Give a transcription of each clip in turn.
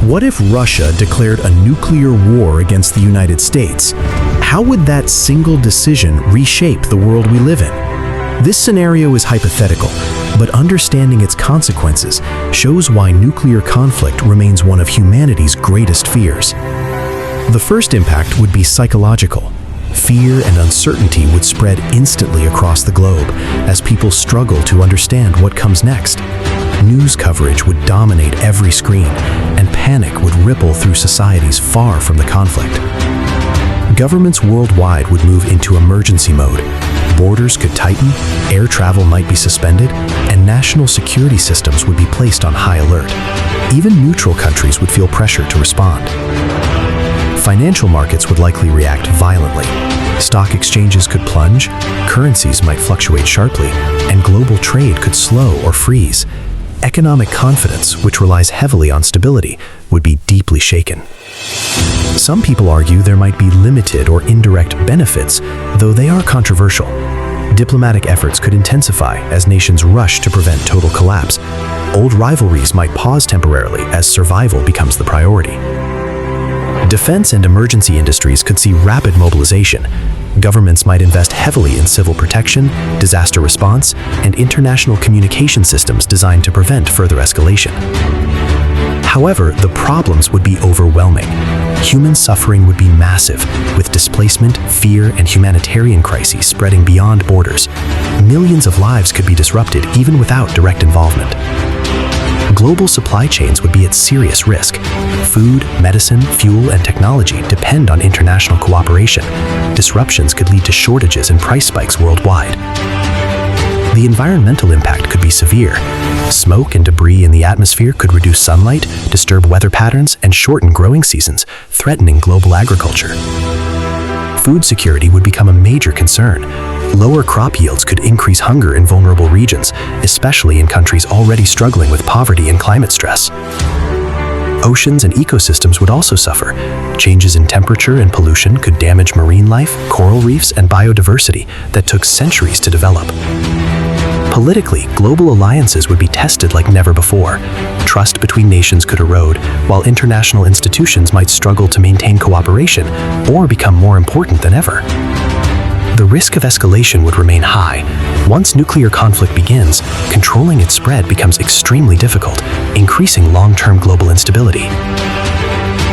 What if Russia declared a nuclear war against the United States? How would that single decision reshape the world we live in? This scenario is hypothetical, but understanding its consequences shows why nuclear conflict remains one of humanity's greatest fears. The first impact would be psychological. Fear and uncertainty would spread instantly across the globe as people struggle to understand what comes next. News coverage would dominate every screen, and panic would ripple through societies far from the conflict. Governments worldwide would move into emergency mode. Borders could tighten, air travel might be suspended, and national security systems would be placed on high alert. Even neutral countries would feel pressure to respond. Financial markets would likely react violently. Stock exchanges could plunge, currencies might fluctuate sharply, and global trade could slow or freeze. Economic confidence, which relies heavily on stability, would be deeply shaken. Some people argue there might be limited or indirect benefits, though they are controversial. Diplomatic efforts could intensify as nations rush to prevent total collapse. Old rivalries might pause temporarily as survival becomes the priority. Defense and emergency industries could see rapid mobilization. Governments might invest heavily in civil protection, disaster response, and international communication systems designed to prevent further escalation. However, the problems would be overwhelming. Human suffering would be massive, with displacement, fear, and humanitarian crises spreading beyond borders. Millions of lives could be disrupted even without direct involvement. Global supply chains would be at serious risk. Food, medicine, fuel, and technology depend on international cooperation. Disruptions could lead to shortages and price spikes worldwide. The environmental impact could be severe. Smoke and debris in the atmosphere could reduce sunlight, disturb weather patterns, and shorten growing seasons, threatening global agriculture. Food security would become a major concern. Lower crop yields could increase hunger in vulnerable regions, especially in countries already struggling with poverty and climate stress. Oceans and ecosystems would also suffer. Changes in temperature and pollution could damage marine life, coral reefs, and biodiversity that took centuries to develop. Politically, global alliances would be tested like never before. Trust between nations could erode, while international institutions might struggle to maintain cooperation or become more important than ever. The risk of escalation would remain high. Once nuclear conflict begins, controlling its spread becomes extremely difficult, increasing long-term global instability.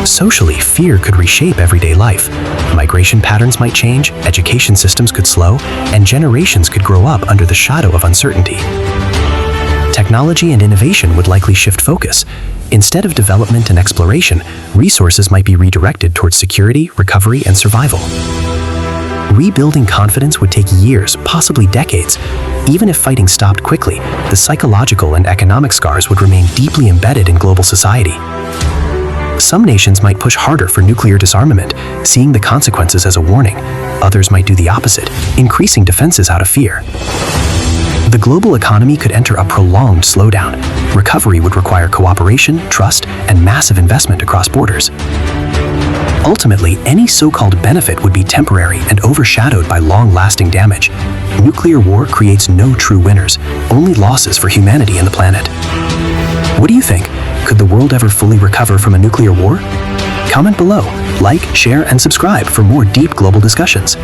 Socially, fear could reshape everyday life. Migration patterns might change, education systems could slow, and generations could grow up under the shadow of uncertainty. Technology and innovation would likely shift focus. Instead of development and exploration, resources might be redirected towards security, recovery, and survival. Rebuilding confidence would take years, possibly decades. Even if fighting stopped quickly, the psychological and economic scars would remain deeply embedded in global society. Some nations might push harder for nuclear disarmament, seeing the consequences as a warning. Others might do the opposite, increasing defenses out of fear. The global economy could enter a prolonged slowdown. Recovery would require cooperation, trust, and massive investment across borders. Ultimately, any so-called benefit would be temporary and overshadowed by long-lasting damage. Nuclear war creates no true winners, only losses for humanity and the planet. What do you think? Could the world ever fully recover from a nuclear war? Comment below, like, share, and subscribe for more deep global discussions.